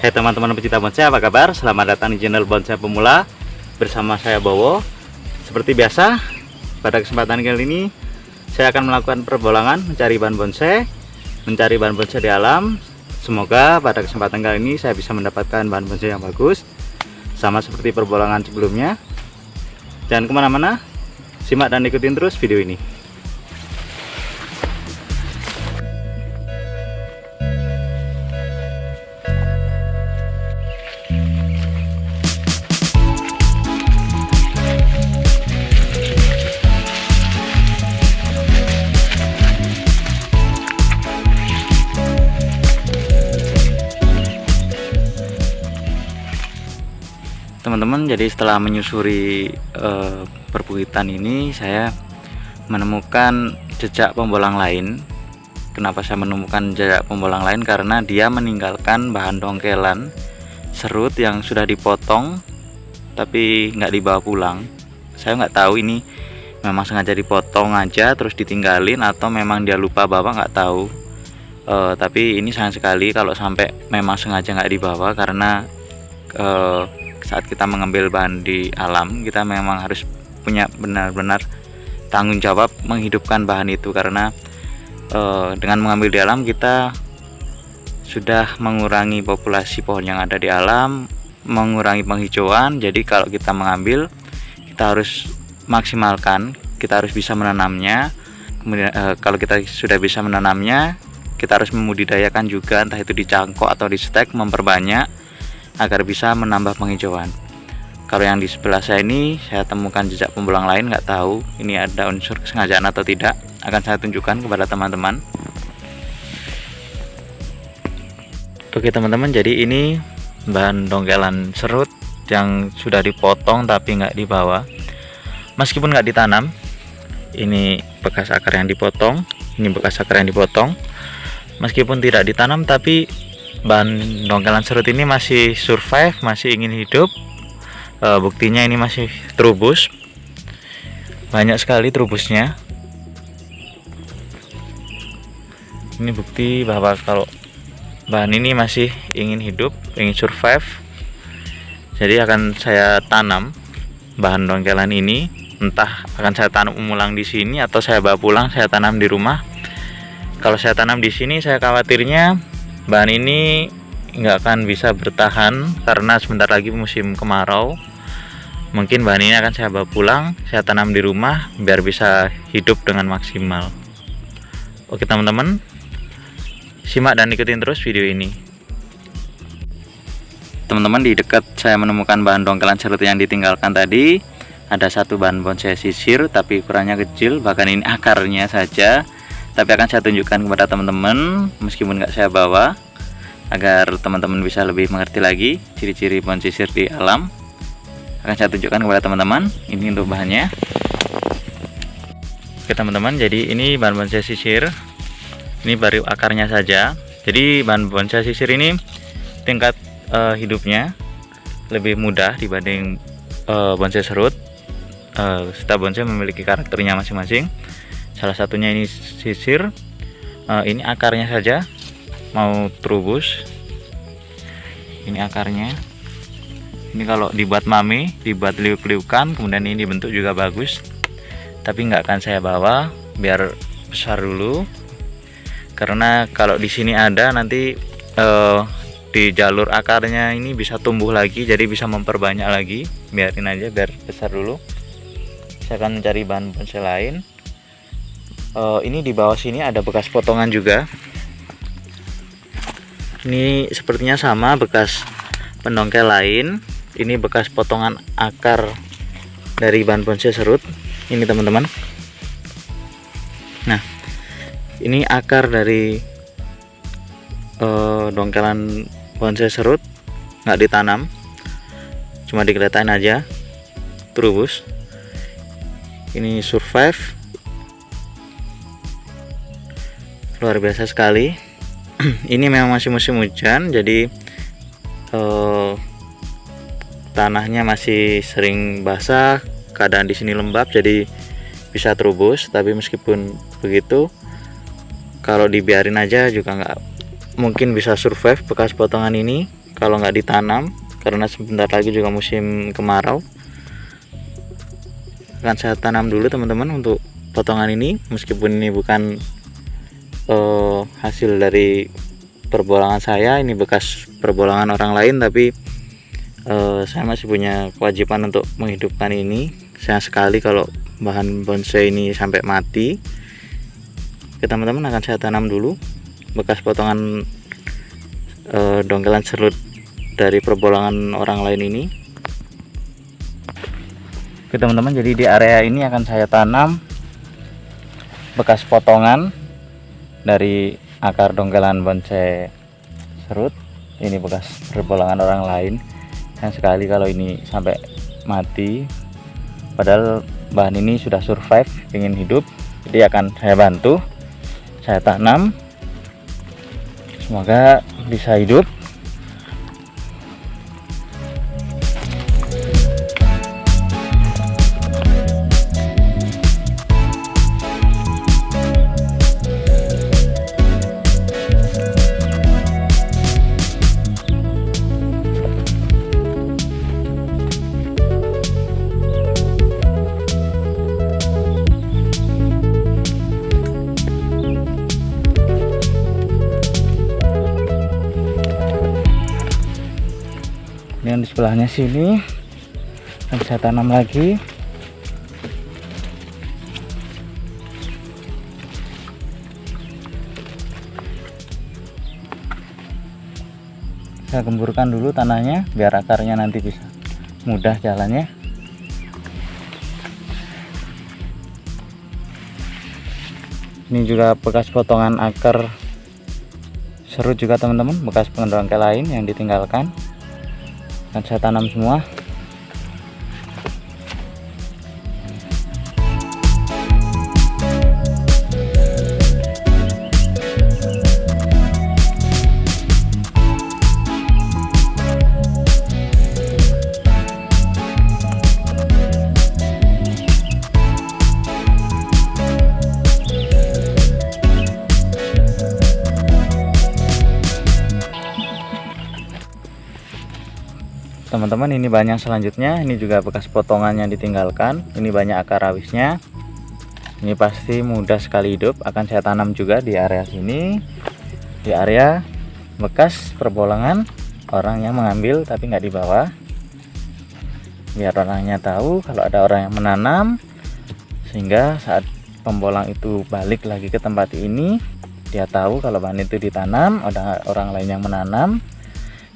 Hai teman-teman pecinta bonsai, apa kabar? Selamat datang di channel Bonsai Pemula bersama saya Bowo. Seperti biasa, pada kesempatan kali ini saya akan melakukan perbolangan mencari bahan bonsai di alam. Semoga pada kesempatan kali ini saya bisa mendapatkan bahan bonsai yang bagus, sama seperti perbolangan sebelumnya. Jangan kemana-mana, simak dan ikutin terus video ini. Teman-teman, jadi setelah menyusuri perbukitan ini, saya menemukan jejak pembolang lain. Kenapa saya menemukan jejak pembolang lain? Karena dia meninggalkan bahan dongkelan serut yang sudah dipotong tapi nggak dibawa pulang. Saya nggak tahu ini memang sengaja dipotong aja terus ditinggalin atau memang dia lupa bawa, nggak tahu. Tapi ini sayang sekali kalau sampai memang sengaja nggak dibawa, karena saat kita mengambil bahan di alam, kita memang harus punya benar-benar tanggung jawab menghidupkan bahan itu, karena dengan mengambil di alam kita sudah mengurangi populasi pohon yang ada di alam, mengurangi penghijauan. Jadi kalau kita mengambil, kita harus maksimalkan, kita harus bisa menanamnya. Kemudian kalau kita sudah bisa menanamnya, kita harus membudidayakan juga, entah itu di cangkok atau di stek, memperbanyak agar bisa menambah penghijauan. Kalau yang di sebelah saya ini, saya temukan jejak pembolang lain, nggak tahu ini ada unsur kesengajaan atau tidak. Akan saya tunjukkan kepada teman-teman. Oke teman-teman, jadi ini bahan dongkelan serut yang sudah dipotong tapi nggak dibawa, meskipun nggak ditanam. Ini bekas akar yang dipotong, ini bekas akar yang dipotong. Meskipun tidak ditanam, tapi bahan dongkelan serut ini masih survive, masih ingin hidup. Buktinya ini masih terubus, banyak sekali terubusnya. Ini bukti bahwa kalau bahan ini masih ingin hidup, ingin survive. Jadi akan saya tanam bahan dongkelan ini, entah akan saya tanam ulang di sini atau saya bawa pulang, saya tanam di rumah. Kalau saya tanam di sini, saya khawatirnya bahan ini nggak akan bisa bertahan karena sebentar lagi musim kemarau. Mungkin bahan ini akan saya bawa pulang, saya tanam di rumah biar bisa hidup dengan maksimal. Oke teman-teman, simak dan ikutin terus video ini. Teman-teman, di dekat saya menemukan bahan dongkelan serut yang ditinggalkan tadi. Ada satu bahan bonsai sisir tapi ukurannya kecil, bahkan ini akarnya saja. Tapi akan saya tunjukkan kepada teman-teman meskipun nggak saya bawa, agar teman-teman bisa lebih mengerti lagi ciri-ciri pohon sisir di alam. Akan saya tunjukkan kepada teman-teman. Ini untuk bahannya. Oke teman-teman, jadi ini bahan bonsai sisir. Ini baru akarnya saja. Jadi bahan bonsai sisir ini tingkat hidupnya lebih mudah dibanding bonsai serut. Setiap bonsai memiliki karakternya masing-masing. Salah satunya ini sisir. Ini akarnya saja mau terubus. Ini akarnya. Ini kalau dibuat mami, dibuat liuk-liukan, kemudian ini dibentuk juga bagus. Tapi nggak akan saya bawa, biar besar dulu. Karena kalau di sini ada, nanti di jalur akarnya ini bisa tumbuh lagi, jadi bisa memperbanyak lagi. Biarin aja, biar besar dulu. Saya akan mencari bahan bonsai lain. Ini di bawah sini ada bekas potongan juga. Ini sepertinya sama, bekas pendongkel lain. Ini bekas potongan akar dari bahan bonsai serut. Ini teman-teman. Nah, ini akar dari dongkelan bonsai serut, nggak ditanam, cuma digeletain aja, terubus. Ini survive, luar biasa sekali. Ini memang masih musim hujan, jadi tanahnya masih sering basah, keadaan di sini lembab, jadi bisa terubus. Tapi meskipun begitu, kalau dibiarin aja juga nggak mungkin bisa survive bekas potongan ini. kalau nggak ditanam, karena sebentar lagi juga musim kemarau. Akan saya tanam dulu teman-teman untuk potongan ini, meskipun ini bukan hasil dari perbolangan saya, ini bekas perbolangan orang lain, tapi saya masih punya kewajiban untuk menghidupkan ini. Sayang sekali kalau bahan bonsai ini sampai mati. Oke teman-teman, akan saya tanam dulu bekas potongan dongkelan serut dari perbolangan orang lain ini. Oke teman-teman, jadi di area ini akan saya tanam bekas potongan dari akar dongkelan bonsai serut. Ini bekas perbolangan orang lain. Sayang sekali kalau ini sampai mati, padahal bahan ini sudah survive, ingin hidup. Jadi akan saya bantu, saya tanam, semoga bisa hidup. Yang di sebelahnya sini akan saya tanam lagi. Saya gemburkan dulu tanahnya biar akarnya nanti bisa mudah jalannya. Ini juga bekas potongan akar serut juga teman-teman, bekas pendongkel lain yang ditinggalkan. Akan saya tanam semua. Teman-teman, ini banyak selanjutnya. Ini juga bekas potongan yang ditinggalkan. Ini banyak akar rawisnya. Ini pasti mudah sekali hidup. Akan saya tanam juga di area sini, di area bekas perbolangan orang yang mengambil tapi nggak dibawa, biar orangnya tahu kalau ada orang yang menanam, sehingga saat pembolang itu balik lagi ke tempat ini, dia tahu kalau bahan itu ditanam, ada orang lain yang menanam,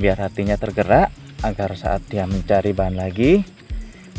biar hatinya tergerak, agar saat dia mencari bahan lagi,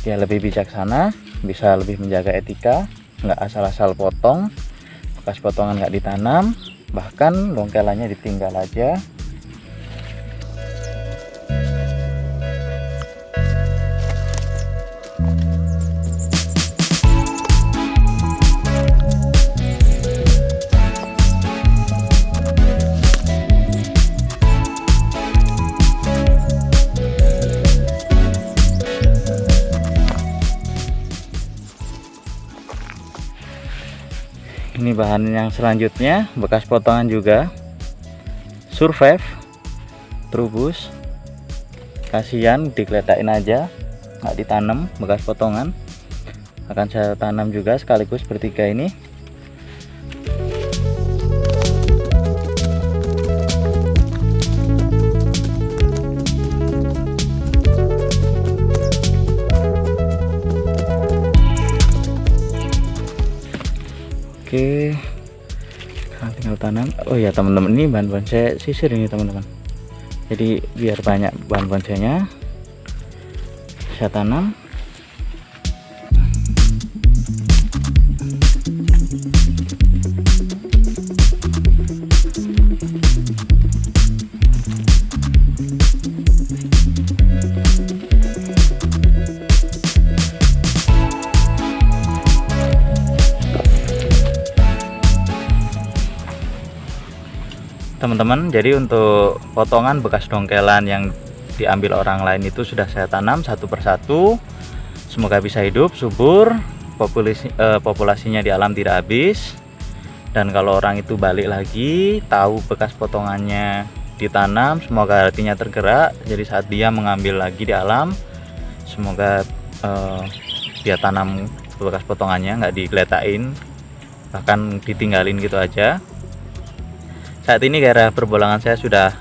dia lebih bijaksana, bisa lebih menjaga etika, nggak asal-asal potong, bekas potongan nggak ditanam, bahkan dongkelannya ditinggal aja. Ini bahan yang selanjutnya, bekas potongan juga, survive, trubus. Kasihan digeletakin aja, nggak ditanam, bekas potongan. Akan saya tanam juga sekaligus bertiga ini. Oke, sekarang tinggal tanam. Oh ya teman-teman, ini bahan bonsai sisir ini teman-teman. Jadi biar banyak bahan bonsainya, saya tanam. Teman-teman, jadi untuk potongan bekas dongkelan yang diambil orang lain itu sudah saya tanam satu persatu. Semoga bisa hidup subur, populasinya di alam tidak habis. Dan kalau orang itu balik lagi, tahu bekas potongannya ditanam, semoga hatinya tergerak. Jadi saat dia mengambil lagi di alam, semoga dia tanam bekas potongannya, nggak digeletain, bahkan ditinggalin gitu aja. Saat ini gairah perbolangan saya sudah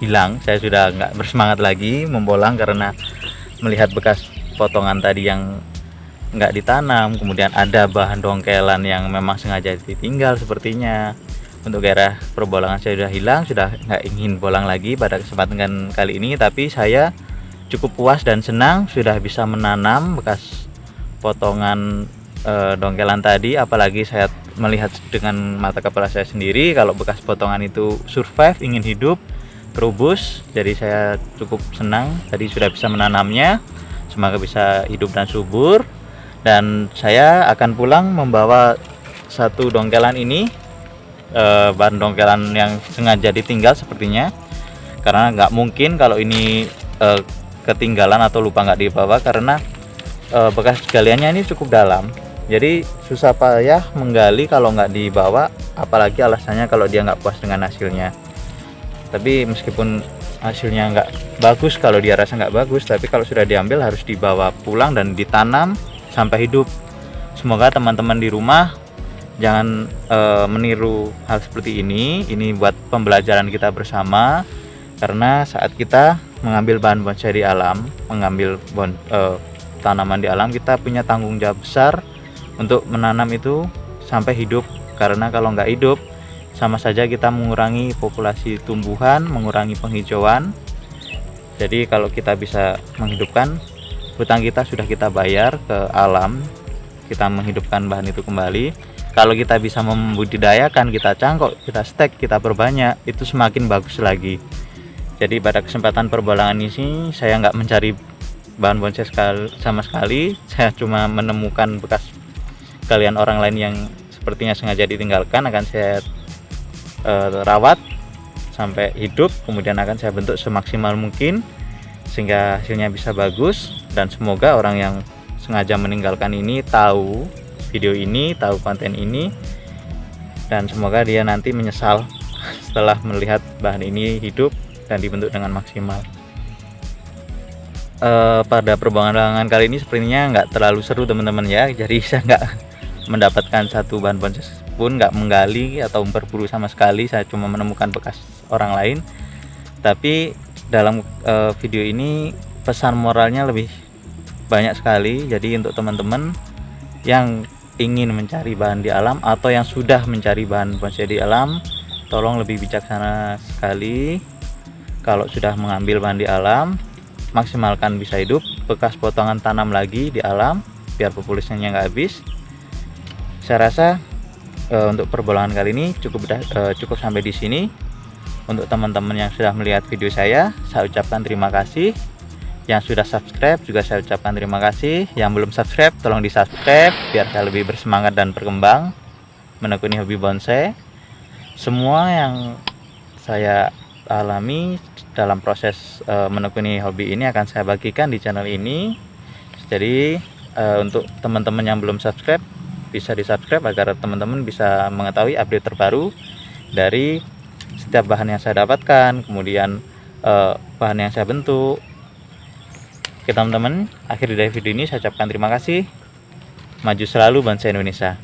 hilang, saya sudah nggak bersemangat lagi membolang karena melihat bekas potongan tadi yang nggak ditanam, kemudian ada bahan dongkelan yang memang sengaja ditinggal sepertinya. Untuk gairah perbolangan saya sudah hilang, sudah nggak ingin bolang lagi pada kesempatan kali ini. Tapi saya cukup puas dan senang sudah bisa menanam bekas potongan dongkelan tadi. Apalagi saya melihat dengan mata kepala saya sendiri kalau bekas potongan itu survive, ingin hidup, terubus. Jadi saya cukup senang tadi sudah bisa menanamnya, semoga bisa hidup dan subur. Dan saya akan pulang membawa satu dongkelan ini, bahan dongkelan yang sengaja ditinggal sepertinya, karena nggak mungkin kalau ini ketinggalan atau lupa nggak dibawa, karena bekas galiannya ini cukup dalam, jadi susah payah menggali kalau nggak dibawa, apalagi alasannya kalau dia nggak puas dengan hasilnya. Tapi meskipun hasilnya nggak bagus, kalau dia rasa nggak bagus, tapi kalau sudah diambil harus dibawa pulang dan ditanam sampai hidup. Semoga teman-teman di rumah jangan meniru hal seperti ini buat pembelajaran kita bersama, karena saat kita mengambil bahan bonsai di alam, mengambil tanaman di alam, kita punya tanggung jawab besar untuk menanam itu sampai hidup. Karena kalau nggak hidup, sama saja kita mengurangi populasi tumbuhan, mengurangi penghijauan. Jadi kalau kita bisa menghidupkan, hutang kita sudah kita bayar ke alam, kita menghidupkan bahan itu kembali. Kalau kita bisa membudidayakan, kita cangkok, kita stek, kita perbanyak, itu semakin bagus lagi. Jadi pada kesempatan perbolangan ini saya nggak mencari bahan bonsai sama sekali, saya cuma menemukan bekas galian orang lain yang sepertinya sengaja ditinggalkan, akan saya rawat sampai hidup, kemudian akan saya bentuk semaksimal mungkin sehingga hasilnya bisa bagus. Dan semoga orang yang sengaja meninggalkan ini tahu video ini, tahu konten ini, dan semoga dia nanti menyesal setelah melihat bahan ini hidup dan dibentuk dengan maksimal. Pada perbolangan kali ini sepertinya nggak terlalu seru teman-teman ya, jadi saya nggak mendapatkan satu bahan bonsai pun, nggak menggali atau berburu sama sekali, saya cuma menemukan bekas orang lain. Tapi dalam video ini pesan moralnya lebih banyak sekali. Jadi untuk teman-teman yang ingin mencari bahan di alam atau yang sudah mencari bahan bonsai di alam, tolong lebih bijaksana sekali. Kalau sudah mengambil bahan di alam, maksimalkan bisa hidup, bekas potongan tanam lagi di alam biar populasinya nggak habis. Saya rasa untuk perbolangan kali ini cukup sampai di sini. Untuk teman-teman yang sudah melihat video saya ucapkan terima kasih. Yang sudah subscribe juga saya ucapkan terima kasih. Yang belum subscribe, tolong di subscribe biar saya lebih bersemangat dan berkembang menekuni hobi bonsai. Semua yang saya alami dalam proses menekuni hobi ini akan saya bagikan di channel ini. Jadi untuk teman-teman yang belum subscribe, bisa di subscribe agar teman-teman bisa mengetahui update terbaru dari setiap bahan yang saya dapatkan, kemudian bahan yang saya bentuk. Oke teman-teman, akhir dari video ini saya ucapkan terima kasih. Maju selalu bonsai Indonesia.